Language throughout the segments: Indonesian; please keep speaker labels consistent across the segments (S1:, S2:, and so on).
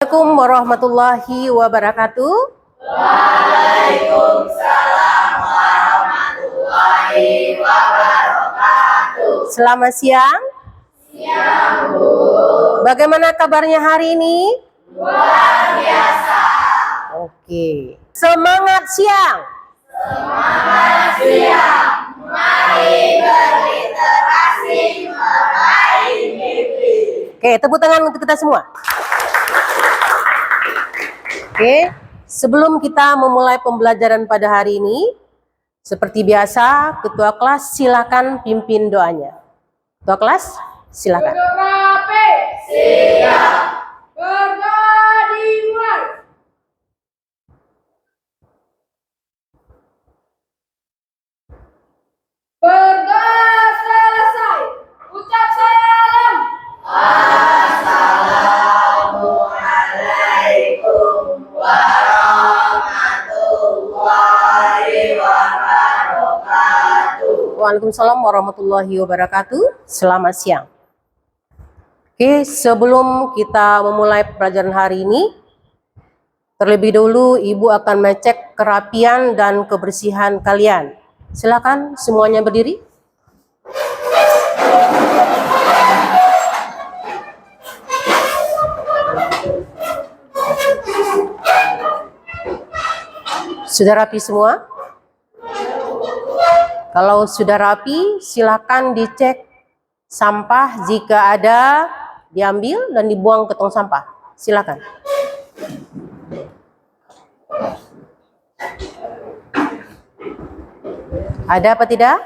S1: Assalamualaikum warahmatullahi wabarakatuh.
S2: Waalaikumsalam warahmatullahi wabarakatuh.
S1: Selamat siang.
S2: Siang, Bu.
S1: Bagaimana kabarnya hari ini?
S2: Luar biasa.
S1: Oke. Semangat siang.
S2: Semangat siang. Mari berliterasi meraih mimpi.
S1: Oke, tepuk tangan untuk kita semua. Oke, sebelum kita memulai pembelajaran pada hari ini, seperti biasa, ketua kelas silakan pimpin doanya. Ketua kelas, silakan.
S2: Berapi. Siap. Berdoa dimulai. Berdoa selesai. Ucap salam. Assalamualaikum warahmatullahi wabarakatuh.
S1: Waalaikumsalam warahmatullahi wabarakatuh. Selamat siang. Oke, sebelum kita memulai pelajaran hari ini, terlebih dahulu Ibu akan mengecek kerapian dan kebersihan kalian. Silakan semuanya berdiri. Sudah rapi semua? Kalau sudah rapi, silakan dicek sampah, jika ada diambil dan dibuang ke tong sampah. Silakan. Ada apa tidak?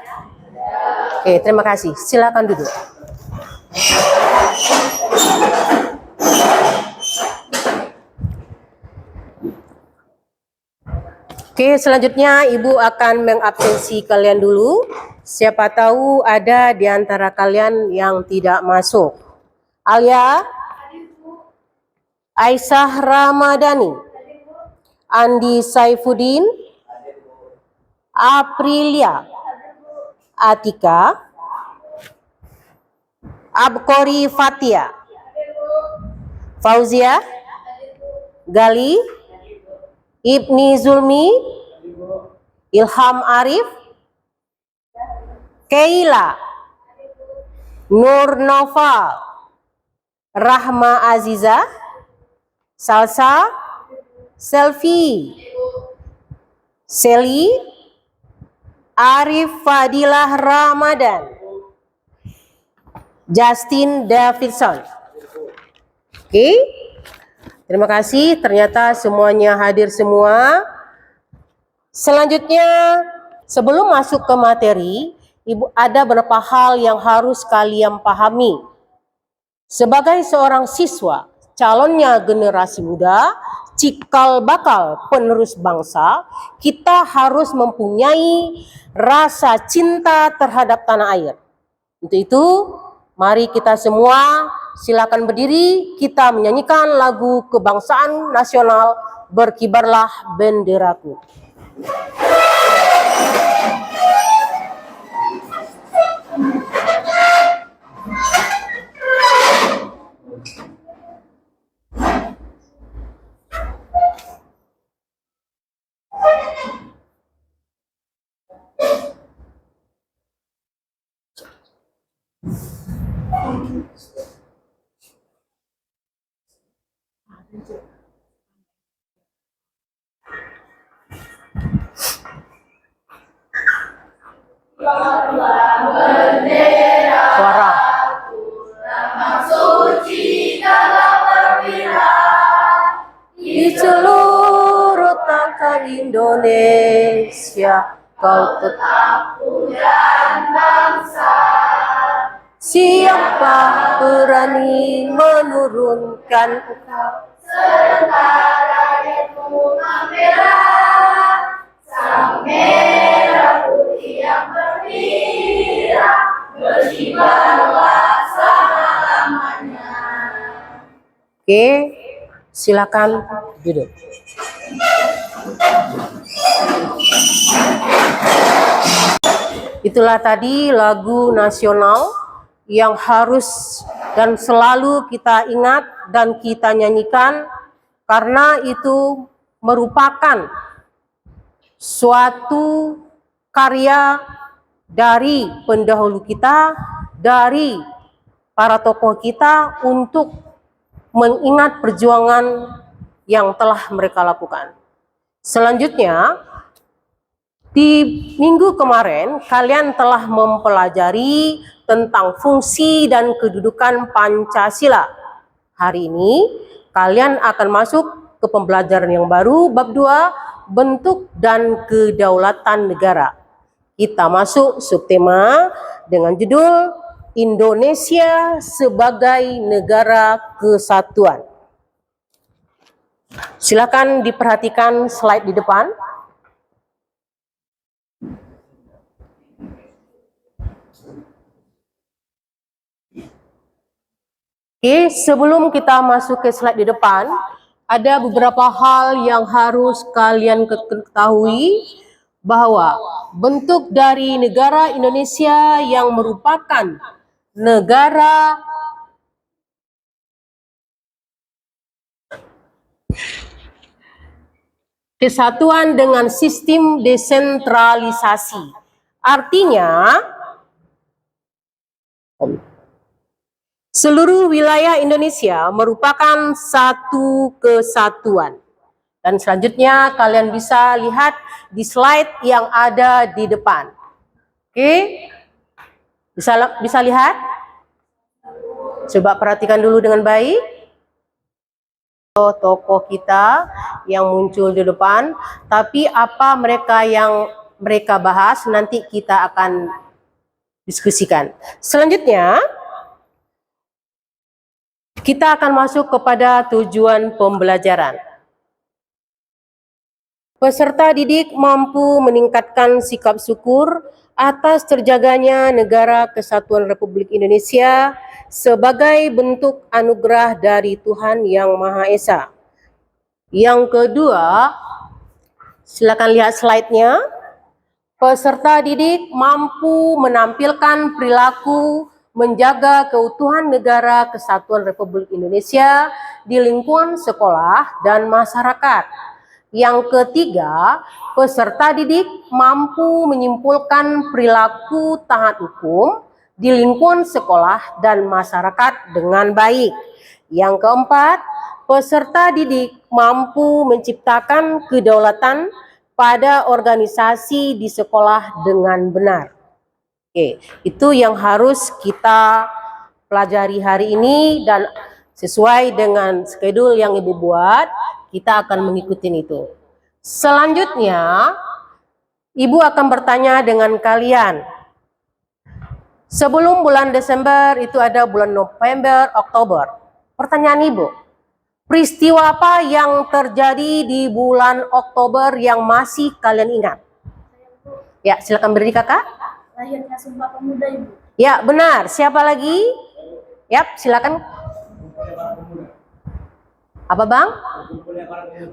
S1: Oke, terima kasih. Silakan duduk. Oke, selanjutnya Ibu akan mengabsensi kalian dulu. Siapa tahu ada di antara kalian yang tidak masuk. Alia, Aisyah Ramadhani, Andi Saifuddin, Aprilia, Atika, Abkori Fatia, Fauzia, Gali, Ibni Zulmi, Ilham Arif, Keila, Nur Noval, Rahma Aziza, Salsa, Selvi, Seli, Arif Fadilah Ramadan, Justin Davidson. Oke. Terima kasih, ternyata semuanya hadir semua. Selanjutnya, sebelum masuk ke materi, Ibu ada beberapa hal yang harus kalian pahami. Sebagai seorang siswa, calonnya generasi muda, cikal bakal penerus bangsa, kita harus mempunyai rasa cinta terhadap tanah air. Untuk itu, mari kita semua silakan berdiri, kita menyanyikan lagu kebangsaan nasional Berkibarlah Benderaku. Suara.
S2: Suci dalam perwira
S1: Di seluruh tanah Indonesia, kau tetap
S2: dan bangsa.
S1: siapa berani menurunkan engkau?
S2: Sementara itu merah, sang merah putih yang berkilau, berkibarlah selama-lamanya.
S1: Oke, silakan duduk. Itulah tadi lagu nasional yang harus dan selalu kita ingat dan kita nyanyikan karena itu merupakan suatu karya dari pendahulu kita, dari para tokoh kita untuk mengingat perjuangan yang telah mereka lakukan. Selanjutnya, di minggu kemarin kalian telah mempelajari tentang fungsi dan kedudukan Pancasila. Hari ini kalian akan masuk ke pembelajaran yang baru, bab 2, bentuk dan kedaulatan negara. Kita masuk subtema dengan judul Indonesia sebagai negara kesatuan. Silakan diperhatikan slide di depan. Oke, sebelum kita masuk ke slide di depan, ada beberapa hal yang harus kalian ketahui bahwa bentuk dari negara Indonesia yang merupakan negara kesatuan dengan sistem desentralisasi. Artinya, seluruh wilayah Indonesia merupakan satu kesatuan. Dan selanjutnya kalian bisa lihat di slide yang ada di depan. Oke? Bisa lihat? Coba perhatikan dulu dengan baik. Tokoh kita yang muncul di depan, tapi apa mereka yang mereka bahas nanti kita akan diskusikan. Selanjutnya, kita akan masuk kepada tujuan pembelajaran. Peserta didik mampu meningkatkan sikap syukur atas terjaganya negara kesatuan Republik Indonesia sebagai bentuk anugerah dari Tuhan Yang Maha Esa. Yang kedua, silakan lihat slide-nya. Peserta didik mampu menampilkan perilaku menjaga keutuhan negara kesatuan Republik Indonesia di lingkungan sekolah dan masyarakat. Yang ketiga, peserta didik mampu menyimpulkan perilaku taat hukum di lingkungan sekolah dan masyarakat dengan baik. Yang keempat, peserta didik mampu menciptakan kedaulatan pada organisasi di sekolah dengan benar. Oke, itu yang harus kita pelajari hari ini dan sesuai dengan schedule yang Ibu buat, kita akan mengikuti itu. Selanjutnya, Ibu akan bertanya dengan kalian. Sebelum bulan Desember itu ada bulan November, Oktober. Pertanyaan Ibu, peristiwa apa yang terjadi di bulan Oktober yang masih kalian ingat? Ya, silakan berdiri Kakak.
S2: Lahirnya Sumpah Pemuda, Ibu.
S1: Ya, benar. Siapa lagi? Yap, silakan. Apa Bang?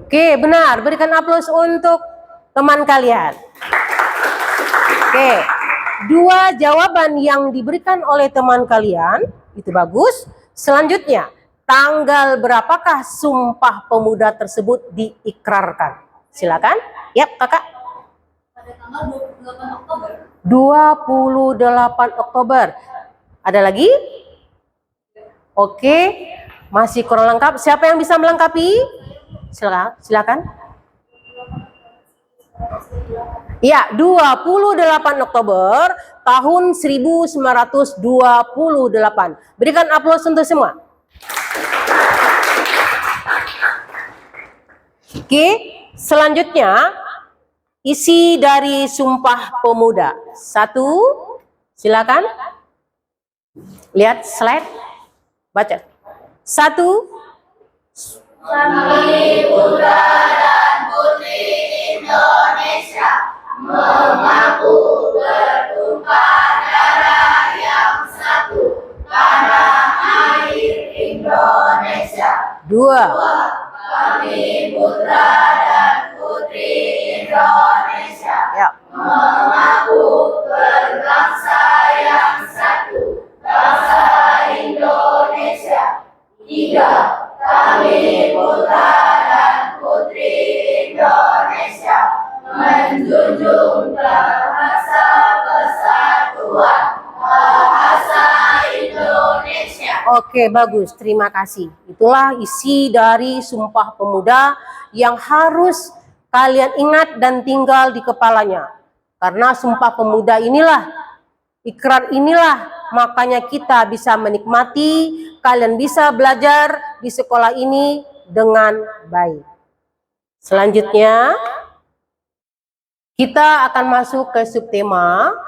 S1: Oke, benar. Berikan aplaus untuk teman kalian. Oke, dua jawaban yang diberikan oleh teman kalian itu bagus. Selanjutnya, tanggal berapakah Sumpah Pemuda tersebut diikrarkan? Silakan. Yap, Kakak.
S2: Pada tanggal 28 Oktober.
S1: 28 Oktober. Ada lagi? Oke, masih kurang lengkap. Siapa yang bisa melengkapi? Silakan. Ya, 28 Oktober tahun 1928. Berikan aplaus untuk semua. Oke, selanjutnya isi dari Sumpah Pemuda. 1, silakan. Lihat slide. Baca. 1.
S2: Kami putra dan putri Indonesia mengaku bertumpah darah yang satu tanah air Indonesia.
S1: 2.
S2: Kami putra dan putri Indonesia
S1: Ya.
S2: mengaku berbangsa yang satu, bangsa Indonesia. 3. Kami putra
S1: Oke, bagus. Terima kasih. Itulah isi dari Sumpah Pemuda yang harus kalian ingat dan tinggal di kepalanya. Karena Sumpah Pemuda inilah, ikrar inilah, makanya kita bisa menikmati, kalian bisa belajar di sekolah ini dengan baik. Selanjutnya, kita akan masuk ke subtema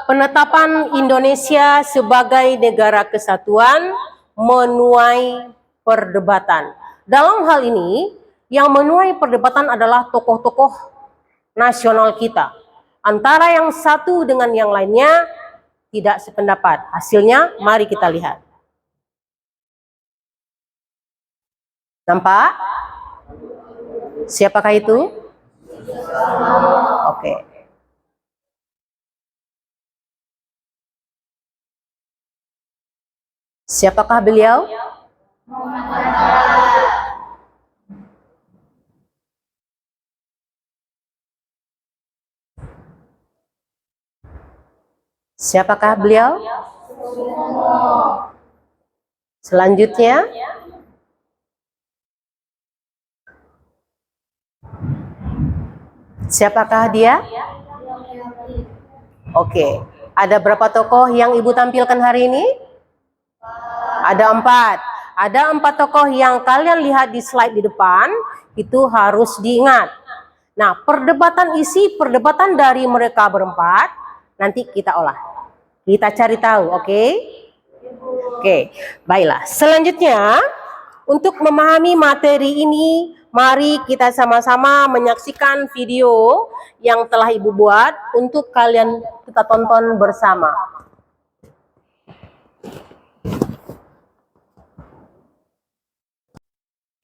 S1: penetapan Indonesia sebagai negara kesatuan menuai perdebatan. Dalam hal ini, yang menuai perdebatan adalah tokoh-tokoh nasional kita. Antara yang satu dengan yang lainnya tidak sependapat. Hasilnya, mari kita lihat. Nampak? Siapakah itu? Oke. Siapakah beliau? Siapakah beliau? Selanjutnya, siapakah dia? Oke, ada berapa tokoh yang Ibu tampilkan hari ini? Ada 4. Ada 4 tokoh yang kalian lihat di slide di depan, itu harus diingat. Nah, isi perdebatan dari mereka berempat, nanti kita olah. Kita cari tahu, oke? Oke, baiklah. Selanjutnya, untuk memahami materi ini, mari kita sama-sama menyaksikan video yang telah Ibu buat untuk kalian kita tonton bersama.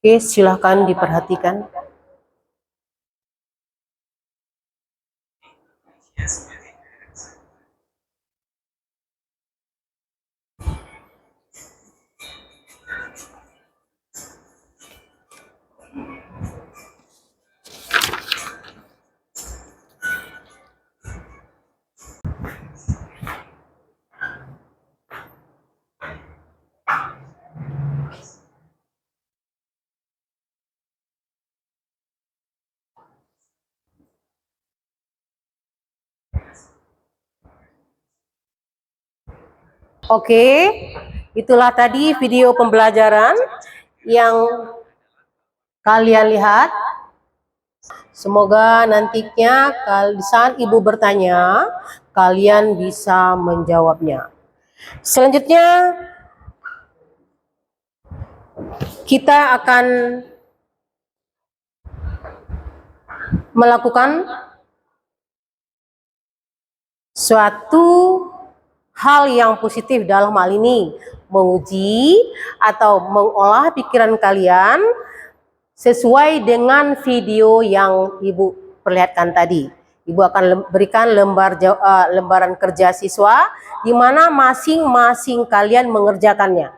S1: Oke, silahkan diperhatikan. Oke, itulah tadi video pembelajaran yang kalian lihat. Semoga nantinya di saat Ibu bertanya, kalian bisa menjawabnya. Selanjutnya, kita akan melakukan suatu hal yang positif dalam hal ini, menguji atau mengolah pikiran kalian sesuai dengan video yang Ibu perlihatkan tadi. Ibu akan berikan lembaran kerja siswa di mana masing-masing kalian mengerjakannya.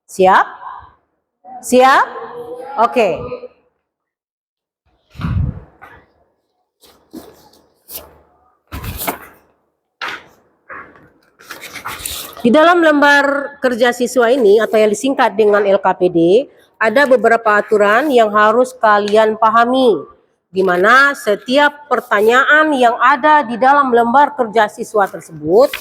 S1: Siap? Siap? Oke. Di dalam lembar kerja siswa ini atau yang disingkat dengan LKPD, ada beberapa aturan yang harus kalian pahami, di mana setiap pertanyaan yang ada di dalam lembar kerja siswa tersebut,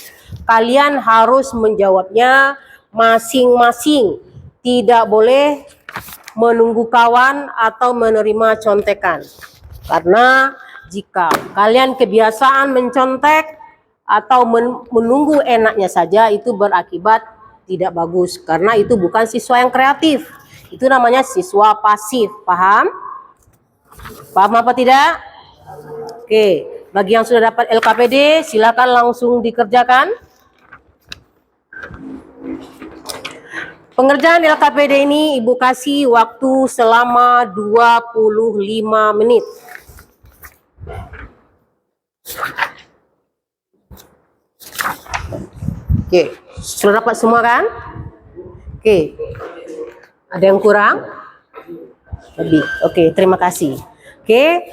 S1: kalian harus menjawabnya masing-masing. Tidak boleh menunggu kawan atau menerima contekan. Karena jika kalian kebiasaan mencontek atau menunggu enaknya saja, itu berakibat tidak bagus. Karena itu bukan siswa yang kreatif. Itu namanya siswa pasif. Paham? Paham apa tidak? Oke, bagi yang sudah dapat LKPD, silakan langsung dikerjakan. Pengerjaan LKPD ini Ibu kasih waktu selama 25 menit. Oke, sudah dapat semua kan? Oke, ada yang kurang? Lebih. Oke, terima kasih. Oke,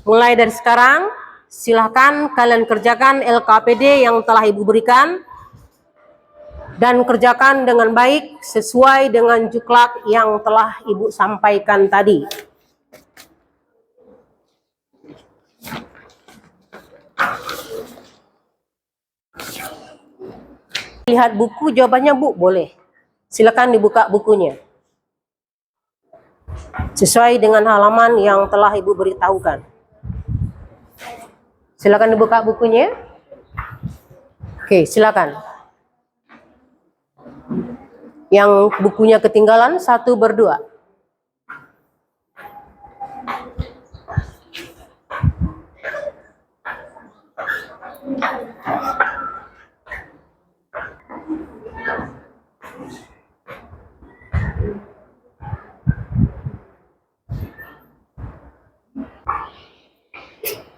S1: mulai dari sekarang silahkan kalian kerjakan LKPD yang telah Ibu berikan. dan kerjakan dengan baik sesuai dengan juklak yang telah Ibu sampaikan tadi. Lihat buku jawabannya Bu, boleh. Silakan dibuka bukunya. Sesuai dengan halaman yang telah Ibu beritahukan. Silakan dibuka bukunya. Oke, silakan. Yang bukunya ketinggalan 1 berdua.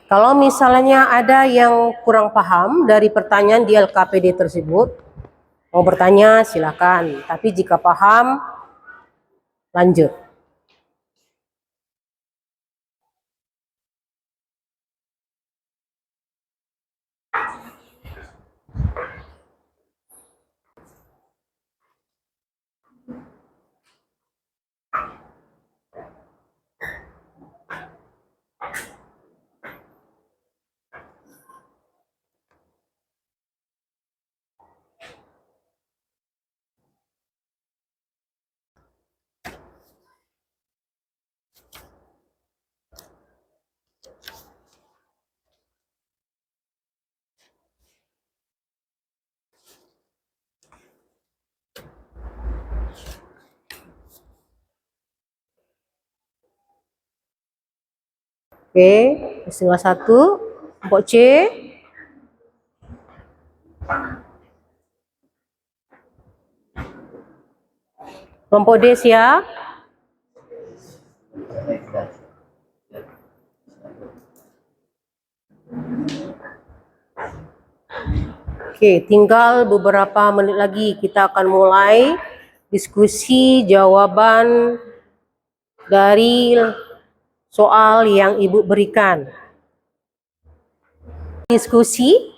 S1: Kalau misalnya ada yang kurang paham dari pertanyaan di LKPD tersebut, mau bertanya silakan. Tapi jika paham, lanjut. Oke, setengah 1, kelompok C. Kelompok D siap? Oke, tinggal beberapa menit lagi kita akan mulai diskusi jawaban dari soal yang Ibu berikan. Diskusi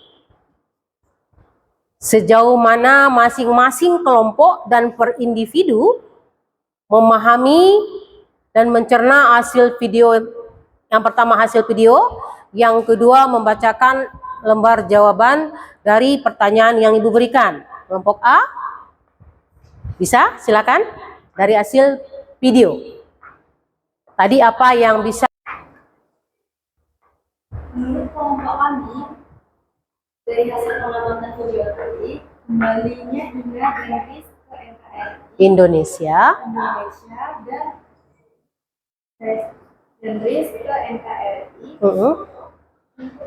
S1: sejauh mana masing-masing kelompok dan per individu memahami dan mencerna hasil video. Yang pertama hasil video, yang kedua membacakan lembar jawaban dari pertanyaan yang Ibu berikan. Kelompok A, bisa? Silakan dari hasil video. Tadi apa yang bisa?
S2: Menurut kelompok kami, dari hasil pengamatan video tadi, kembalinya Indah dan Riz ke NKRI
S1: Indonesia.
S2: Dan Riz ke NKRI untuk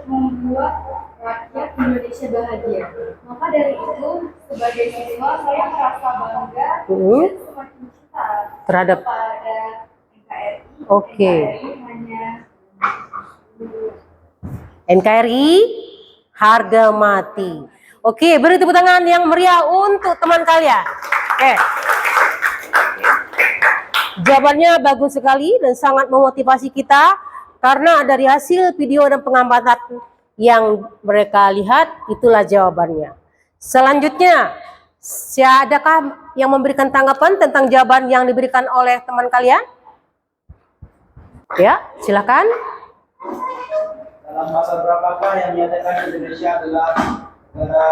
S2: membuat rakyat Indonesia bahagia. Maka dari itu, sebagai siswa saya merasa bangga dan semakin cinta
S1: terhadap
S2: kepada NKRI.
S1: Oke. NKRI harga mati. Oke, beri tepuk tangan yang meriah untuk teman kalian. Oke. Jawabannya bagus sekali dan sangat memotivasi kita karena dari hasil video dan pengamatan yang mereka lihat, itulah jawabannya. Selanjutnya, adakah yang memberikan tanggapan tentang jawaban yang diberikan oleh teman kalian? Ya, silakan.
S3: Dalam pasal berapakah yang menyatakan Indonesia adalah negara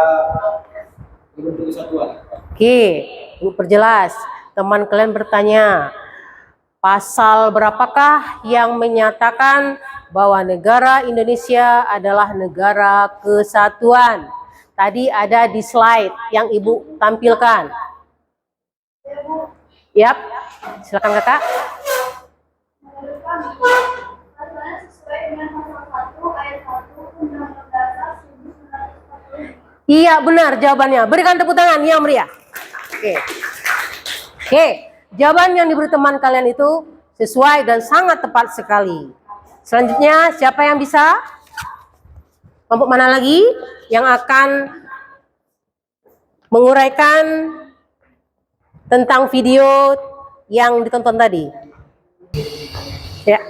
S3: berbentuk kesatuan?
S1: Oke, Ibu perjelas. Teman kalian bertanya, pasal berapakah yang menyatakan bahwa negara Indonesia adalah negara kesatuan? Tadi ada di slide yang Ibu tampilkan. Yap, silakan Kakak.
S2: Menurut kami, aturannya sesuai dengan pasal 1 ayat 1 Undang-Undang Dasar 1945.
S1: Iya, benar jawabannya. Berikan tepuk tangan yang meriah. Oke. Oke, jawaban yang diberi teman kalian itu sesuai dan sangat tepat sekali. Selanjutnya, siapa yang bisa? Kelompok mana lagi yang akan menguraikan tentang video yang ditonton tadi? Ya.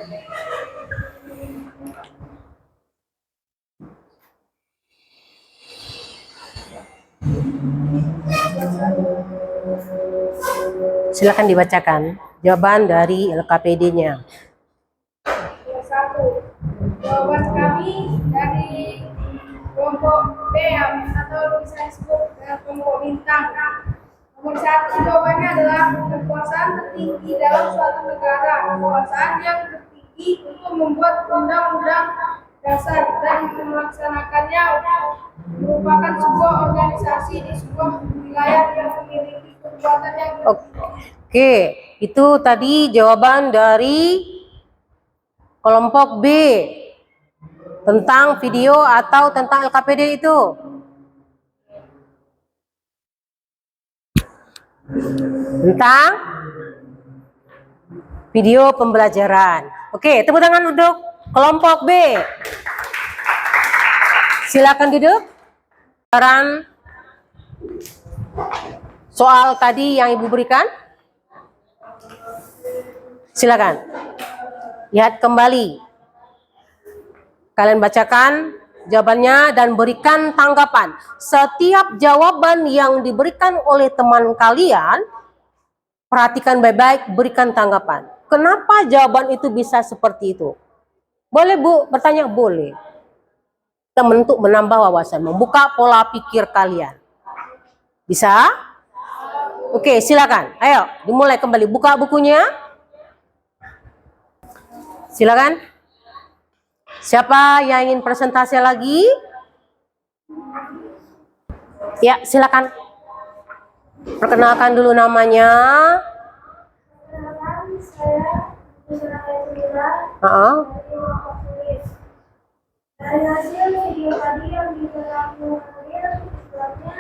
S1: Silakan dibacakan jawaban dari LKPD-nya.
S2: Satu, jawaban kami dari kelompok B atau bisa disebut kelompok bintang. Nomor satu jawabannya adalah kekuasaan tertinggi dalam suatu negara, kekuasaan yang tertinggi untuk membuat undang-undang dasar dan melaksanakannya merupakan sebuah organisasi di sebuah wilayah yang memiliki kekuatan yang
S1: Oke, itu tadi jawaban dari kelompok B tentang video atau tentang LKPD itu. Tentang video pembelajaran. Oke, tepuk tangan untuk kelompok B. Silakan duduk. Saran soal tadi yang Ibu berikan. Silakan. Lihat kembali. Kalian bacakan jawabannya dan berikan tanggapan. Setiap jawaban yang diberikan oleh teman kalian, perhatikan baik-baik, berikan tanggapan. Kenapa jawaban itu bisa seperti itu? Boleh Bu, bertanya? Boleh. Kita menambah wawasan, membuka pola pikir kalian. Bisa? Oke, silakan. Ayo, dimulai kembali. Buka bukunya. Silakan. Siapa yang ingin presentasi lagi? Ya, silakan. Perkenalkan dulu namanya.
S2: Dari hasil video tadi yang dilakukan sebabnya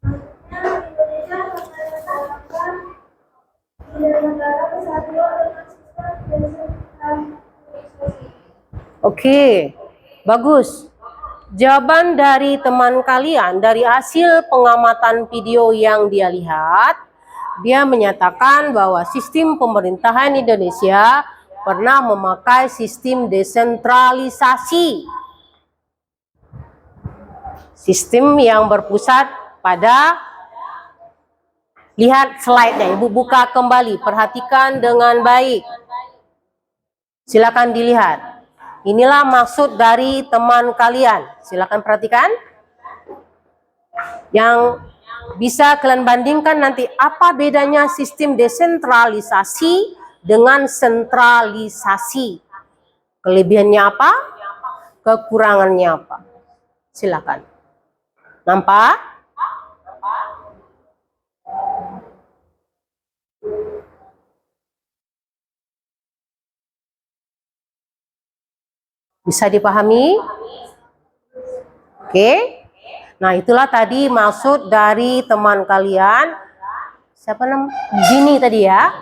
S2: Indonesia memperkenalkan negara kesatuan dengan sistem desentralisasi.
S1: Oke, bagus. Jawaban dari teman kalian dari hasil pengamatan video yang dia lihat, dia menyatakan bahwa sistem pemerintahan Indonesia pernah memakai sistem desentralisasi. Sistem yang berpusat pada, lihat slide-nya, Ibu buka kembali, perhatikan dengan baik. Silakan dilihat. Inilah maksud dari teman kalian. Silakan perhatikan. Yang bisa kalian bandingkan nanti apa bedanya sistem desentralisasi dengan sentralisasi. Kelebihannya apa? Kekurangannya apa? Silakan. Nampak? Bisa dipahami? Oke. Nah, itulah tadi maksud dari teman kalian. Siapa namanya? Gini tadi ya.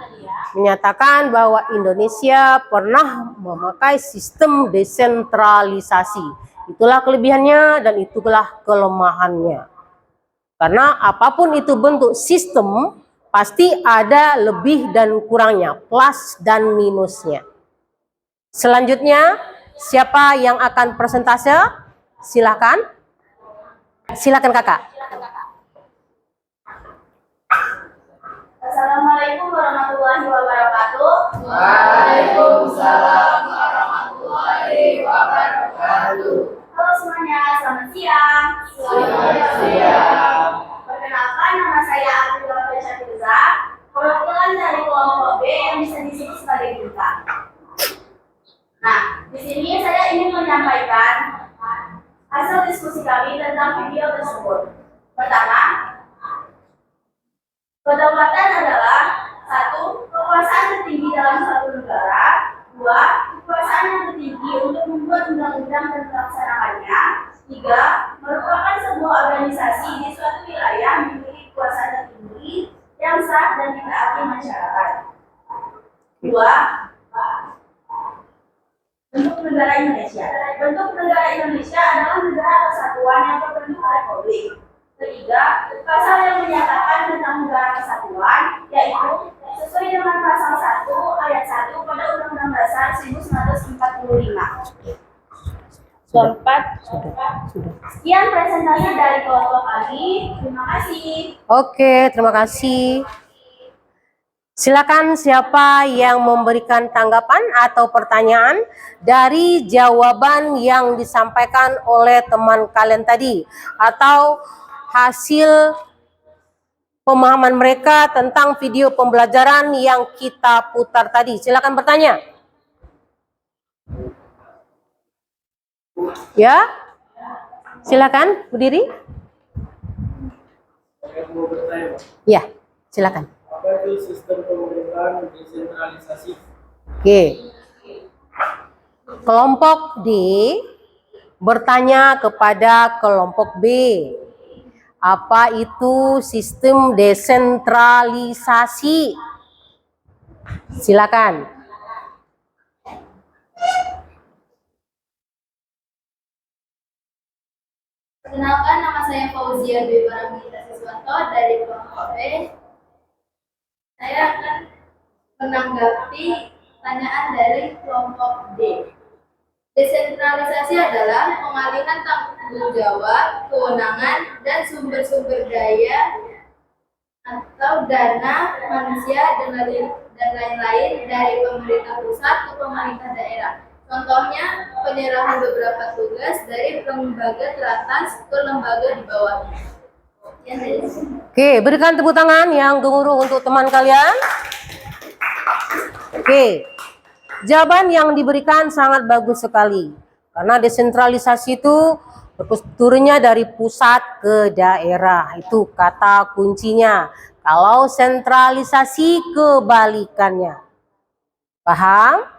S1: Menyatakan bahwa Indonesia pernah memakai sistem desentralisasi. Itulah kelebihannya dan itulah kelemahannya. Karena apapun itu bentuk sistem, pasti ada lebih dan kurangnya, plus dan minusnya. Selanjutnya, siapa yang akan presentase? Silakan. Silakan Kakak.
S4: Assalamualaikum warahmatullahi wabarakatuh.
S5: Waalaikumsalam warahmatullahi wabarakatuh.
S4: Halo semuanya, selamat siang.
S5: Selamat siang.
S4: Perkenalkan, nama saya Abdullah Firza, perwakilan dari kelompok B yang bisa disebut sebagai bintang. Nah, di sini saya ingin menyampaikan hasil diskusi kami tentang video tersebut. Pertama, kedaulatan adalah satu, kekuasaan tertinggi dalam suatu negara. Dua, kekuasaan yang tertinggi untuk membuat undang-undang dan melaksanakannya. Tiga, merupakan sebuah organisasi di suatu wilayah memiliki kekuasaan tertinggi yang sah dan ditaati masyarakat. Dua, bentuk negara Indonesia. Bentuk negara Indonesia adalah negara kesatuan yang berbentuk republik. Ketiga, pasal yang menyatakan tentang negara kesatuan, yaitu sesuai dengan pasal 1 ayat 1 pada Undang-Undang Dasar 1945.
S1: Sudah.
S4: 4.
S1: Sudah.
S4: Sekian presentasi dari kelompok kami. Terima kasih.
S1: Oke, terima kasih. Silakan siapa yang memberikan tanggapan atau pertanyaan dari jawaban yang disampaikan oleh teman kalian tadi atau hasil pemahaman mereka tentang video pembelajaran yang kita putar tadi. Silakan bertanya. Ya, silakan berdiri.
S3: Saya mau bertanya, Pak.
S1: Ya, silakan.
S3: Apa itu sistem pemerintahan desentralisasi?
S1: Oke. Kelompok D bertanya kepada kelompok B. Apa itu sistem desentralisasi? Silakan.
S2: Perkenalkan, nama saya Fauzia Dwi Paramita Siswanto dari kelompok B. Saya akan menanggapi pertanyaan dari kelompok D. Desentralisasi adalah pengalihan tanggung jawab, kewenangan, dan sumber-sumber daya atau dana manusia dan lain-lain dari pemerintah pusat ke pemerintah daerah. Contohnya, penyerahan beberapa tugas dari lembaga teratas ke lembaga di bawahnya. Ya,
S1: Oke, berikan tepuk tangan yang gemuruh untuk teman kalian. Oke, jawaban yang diberikan sangat bagus sekali. Karena desentralisasi itu turunnya dari pusat ke daerah. Itu kata kuncinya. Kalau sentralisasi kebalikannya. Paham?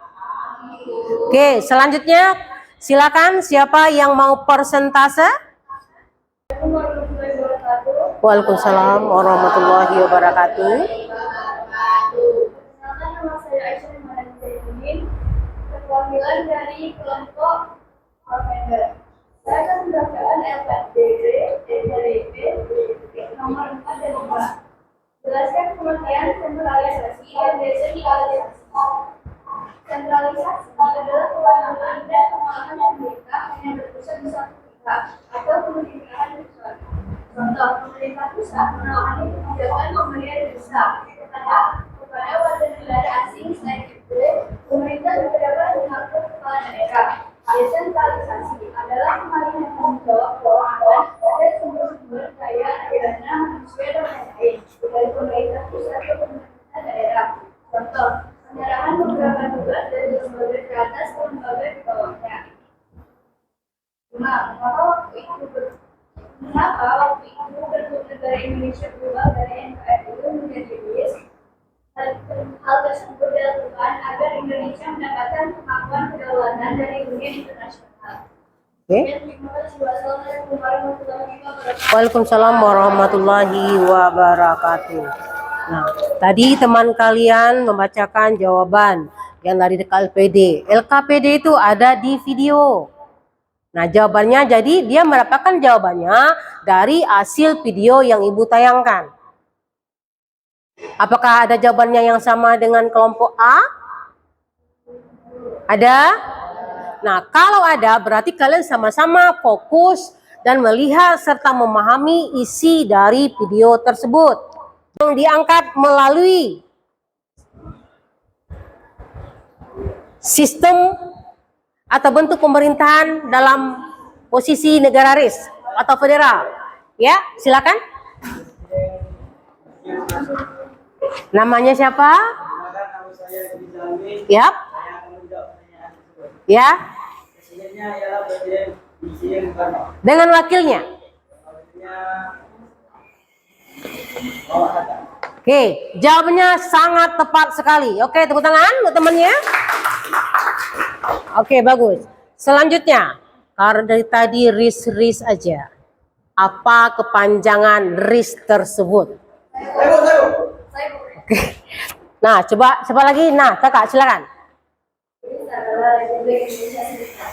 S1: Oke, selanjutnya silakan siapa yang mau persentase? Waalaikumsalam warahmatullahi wabarakatuh.
S2: Perkenalkan, nama saya Aisyah Iman Zainuddin, perwakilan dari kelompok Alfender. Saya akan membacakan LKDB, NDRP, nomor 4 dan 5. Jelaskan pengertian sentralisasi dan desentralisasi. Sentralisasi adalah kewenangan dan kemampuan pemerintah yang berpusat di satu pihak atau pemerintahan pusat. Contoh, pemerintah pusat menangani kebijakan pemberian visa kepada warga negara asing. Selain itu, pemerintah juga dapat mengatur kepala daerah. Desentralisasi adalah pengalihan tanggung jawab keuangan dan sumber-sumber daya dana manusia dan lain-lain dari pemerintah pusat ke pemerintah daerah. Contoh, penyerahan beberapa tugas dari lembaga teratas ke lembaga di bawahnya. Mengapa waktu itu bentuk negara Indonesia berubah dari NKRI menjadi BIS? Hal tersebut dilakukan agar Indonesia mendapatkan pengakuan kedaulatan dari dunia internasional.
S1: Oke.
S2: Terima kasih. Wassalamualaikum warahmatullahi wabarakatuh.
S1: Waalaikumsalam warahmatullahi wabarakatuh. Nah, tadi teman kalian membacakan jawaban yang dari LKPD. LKPD itu ada di video. Nah, jawabannya jadi dia mendapatkan jawabannya dari hasil video yang ibu tayangkan. Apakah ada jawabannya yang sama dengan kelompok A? Ada? Nah, kalau ada berarti kalian sama-sama fokus dan melihat serta memahami isi dari video tersebut. Yang diangkat melalui sistem atau bentuk pemerintahan dalam posisi negara RIS atau federal. Ya, silakan. Namanya siapa?
S3: Nama saya Rizalmi.
S1: Ya.
S3: Saya akan menjawab pertanyaan tersebut.
S1: Ya.
S3: Presidennya ialah Presiden Insinyur Soekarno.
S1: Dengan wakilnya.
S3: Wakilnya Muhammad Hatta.
S1: Oke, jawabannya sangat tepat sekali. Oke, tepuk tangan untuk temannya. Oke, bagus. Selanjutnya, karena dari tadi RIS aja. Apa kepanjangan RIS tersebut? Oke. Nah, coba lagi. Nah, kakak silakan.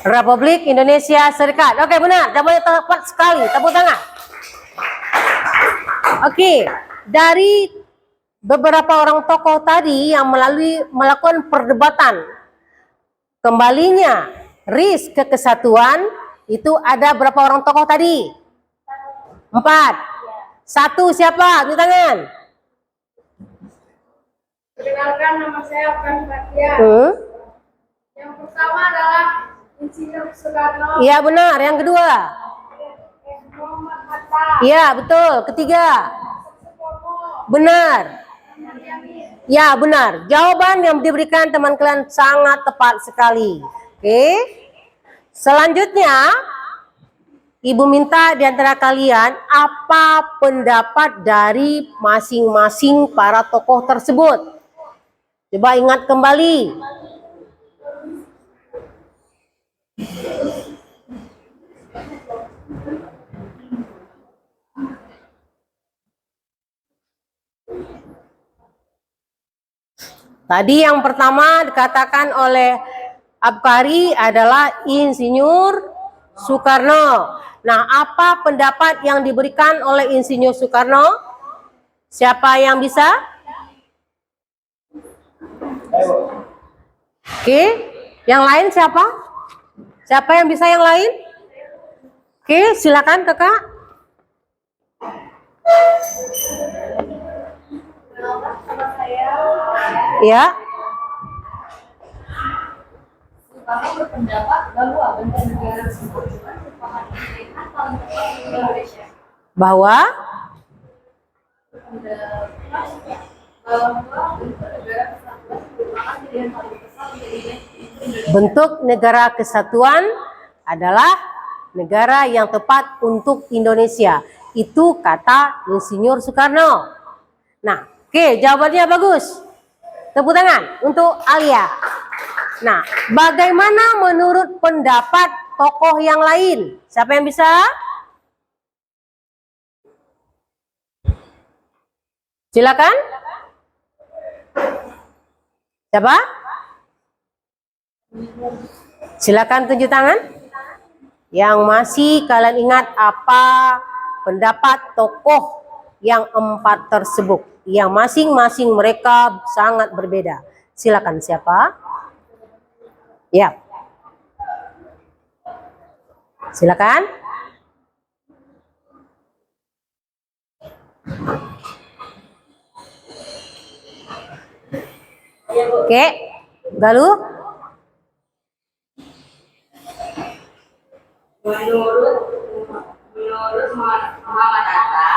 S1: Republik Indonesia Serikat. Oke, benar. Jawabannya tepat sekali. Tepuk tangan. Oke, dari beberapa orang tokoh tadi yang melakukan perdebatan kembalinya RIS ke kesatuan Itu ada berapa orang tokoh tadi? 4. 1 siapa? Tunjuk tangan.
S2: Perkenalkan, nama saya Okan Fatia. Yang pertama adalah Insinyur Soekarno.
S1: Iya benar. Yang kedua?
S2: Muhammad Hatta.
S1: Iya betul. Ketiga? Benar. Ya benar. Jawaban yang diberikan teman kalian sangat tepat sekali. Oke. Selanjutnya, Ibu minta di antara kalian apa pendapat dari masing-masing para tokoh tersebut. Coba ingat kembali. Tadi yang pertama dikatakan oleh Abkari adalah Insinyur Soekarno. Nah, apa pendapat yang diberikan oleh Insinyur Soekarno? Siapa yang bisa? Oke, yang lain siapa? Siapa yang bisa yang lain? Oke, silakan kakak. Ya.
S2: Soekarno berpendapat bahwa benda negara kesatuan merupakan pemerintahan paling tepat di Indonesia.
S1: Bahwa bentuk negara kesatuan adalah negara yang tepat untuk Indonesia. Itu kata Insinyur Soekarno. Nah, oke, jawabannya bagus. Tepuk tangan untuk Alia. Nah, bagaimana menurut pendapat tokoh yang lain? Siapa yang bisa? Silakan. Siapa? Silakan tunjuk tangan. Yang masih kalian ingat apa pendapat tokoh yang 4 tersebut? Yang masing-masing mereka sangat berbeda. Silakan siapa? Ya. Silakan. Oke, Galuh.
S4: Menurut Muhammad Hatta,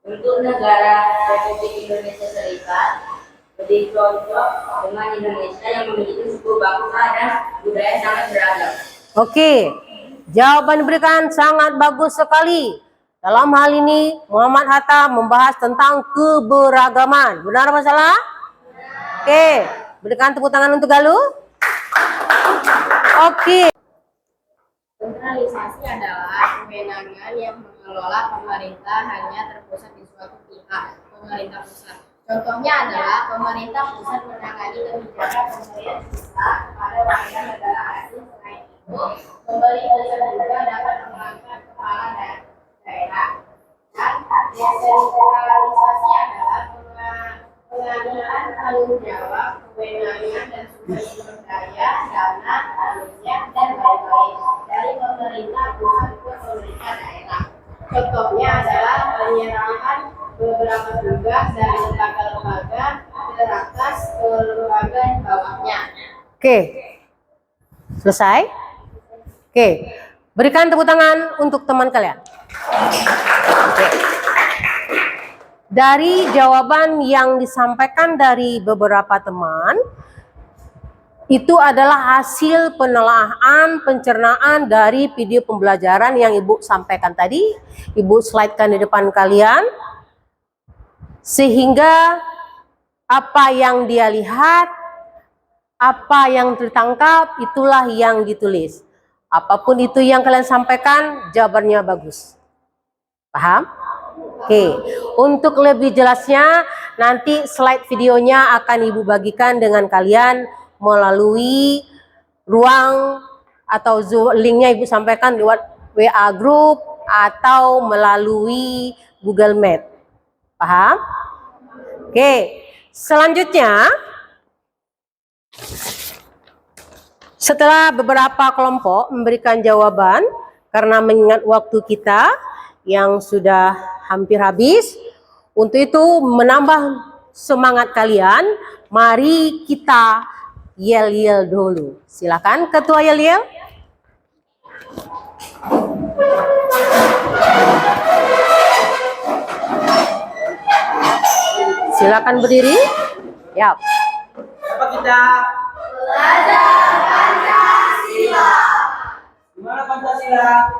S4: untuk negara Republik Indonesia Serikat lebih cocok dengan Indonesia yang memiliki suku bangsa dan budaya sangat beragam.
S1: Oke, jawaban diberikan sangat bagus sekali. Dalam hal ini, Muhammad Hatta membahas tentang keberagaman. Benar apa salah? Oke, berikan tepuk tangan untuk Galuh. Oke.
S2: Sentralisasi adalah kewenangan yang mengelola pemerintah hanya terpusat di suatu pihak, pemerintah pusat. Contohnya adalah pemerintah pusat menangani kebijakan pemberian visa kepada warga negara asing. Selain itu, pemerintah juga dapat mengangkat kepala daerah. Dan desentralisasi adalah pengalihan tanggung jawab, kewenangan dan sumber daya, dana, manusia, dan lain-lain dari pemerintah pusat ke pemerintah daerah. Contohnya adalah penyerahan beberapa tugas dari lembaga-lembaga ke atas ke lembaga di bawahnya.
S1: Oke. Selesai? Oke. Berikan tepuk tangan untuk teman kalian. Oke. Dari jawaban yang disampaikan dari beberapa teman, itu adalah hasil penelaahan, pencernaan dari video pembelajaran yang Ibu sampaikan tadi. Ibu slide-kan di depan kalian. Sehingga apa yang dia lihat, apa yang tertangkap, itulah yang ditulis. Apapun itu yang kalian sampaikan, jawabannya bagus. Paham? Oke, untuk lebih jelasnya nanti slide videonya akan Ibu bagikan dengan kalian melalui ruang atau linknya Ibu sampaikan lewat WA group atau melalui Google Meet. Paham? Oke, selanjutnya Setelah beberapa kelompok memberikan jawaban, karena mengingat waktu kita yang sudah hampir habis, untuk itu menambah semangat kalian, mari kita yel-yel dulu. Silakan Ketua yel-yel. Silakan berdiri. Yap.
S3: Apa kita? Di mana Pancasila?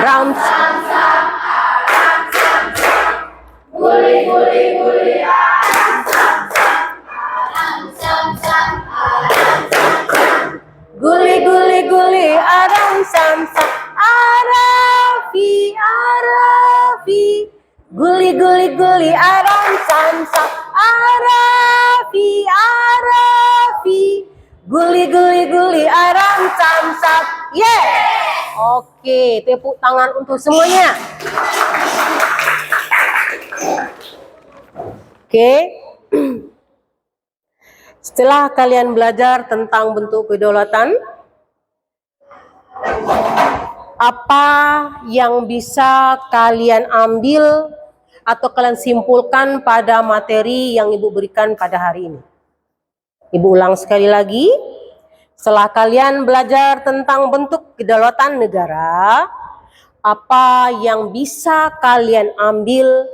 S1: Round. Guli guli guli arang sam sam arafi arafi. Guli guli guli arang sam sam arafi arafi. Guli guli guli arang sam sam. Yeah. Oke, tepuk tangan untuk semuanya. Oke. Setelah kalian belajar tentang bentuk kedaulatan, apa yang bisa kalian ambil atau kalian simpulkan pada materi yang Ibu berikan pada hari ini? Ibu ulang sekali lagi. Setelah kalian belajar tentang bentuk kedaulatan negara, apa yang bisa kalian ambil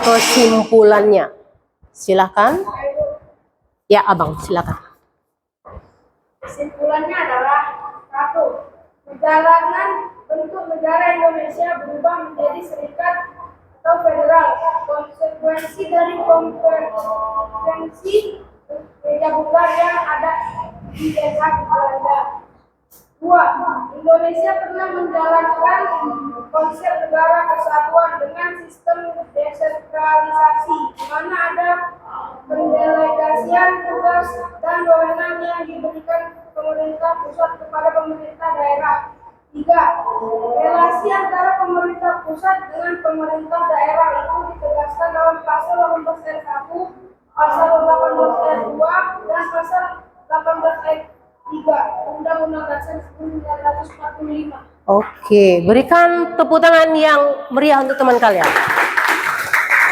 S1: kesimpulannya? Silakan. Ya, Abang, silakan.
S2: Kesimpulannya adalah 1. Perjalanan bentuk negara Indonesia berubah menjadi serikat atau federal. Konsekuensi dari konferensi pencabutan yang ada di Den Haag, Belanda. 2. Indonesia pernah menjalankan konsep negara kesatuan dengan sistem desentralisasi, di mana ada pendelegasian tugas dan wewenang yang diberikan pemerintah pusat kepada pemerintah daerah. 3. Relasi antara pemerintah pusat dengan pemerintah daerah itu ditegaskan dalam pasal 18 ayat 1, pasal 18 ayat 2, dan pasal 18 ayat 3 Undang-Undang Dasar 1945.
S1: Oke, berikan tepuk tangan yang meriah untuk teman kalian.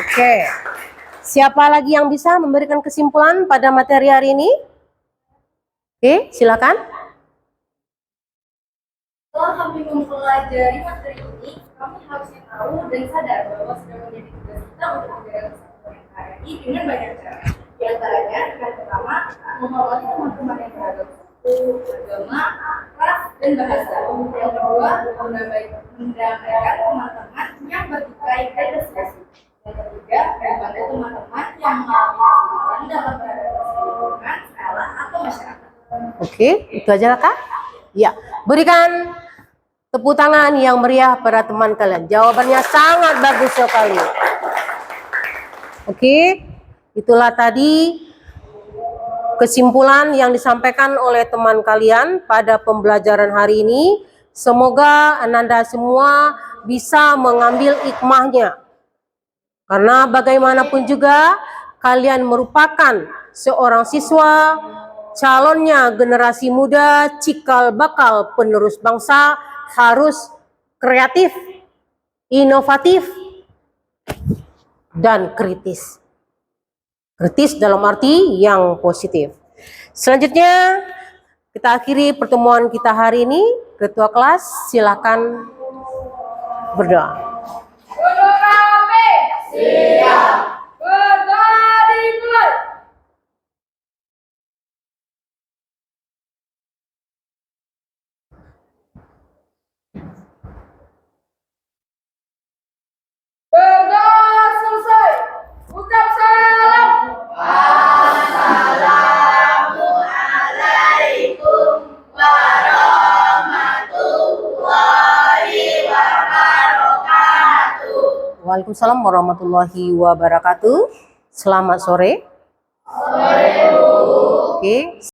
S1: Oke. Siapa lagi yang bisa memberikan kesimpulan pada materi hari ini? Oke, silakan.
S2: Setelah kami mempelajari materi ini, kami harusnya tahu dan sadar bahwa sudah menjadi tugas kita untuk menjaga kesatuan NKRI dengan banyak cara. Di antaranya, yang pertama, menghormati teman-teman yang beragam suku, agama, ras, dan bahasa. Yang kedua, mendamaikan teman-teman yang bertikai dan berselisih. Yang ketiga, membantu teman-teman yang mengalami kesulitan dalam beradaptasi lingkungan, sekolah, atau masyarakat.
S1: Oke, itu aja Kak. Ya, berikan tepuk tangan yang meriah pada teman kalian. Jawabannya sangat bagus sekali. Oke, itulah tadi kesimpulan yang disampaikan oleh teman kalian pada pembelajaran hari ini. Semoga Anda semua bisa mengambil hikmahnya. Karena bagaimanapun juga kalian merupakan seorang siswa, calonnya generasi muda, cikal bakal penerus bangsa, harus kreatif, inovatif, dan kritis. Kritis dalam arti yang positif. Selanjutnya kita akhiri pertemuan kita hari ini. Ketua kelas silakan berdoa.
S2: Siap. Berdoa dimulai. Berdoa selesai. Ucap salam.
S5: Assalamualaikum warahmatullahi wabarakatuh.
S1: Waalaikumsalam warahmatullahi wabarakatuh. Selamat sore. Oke.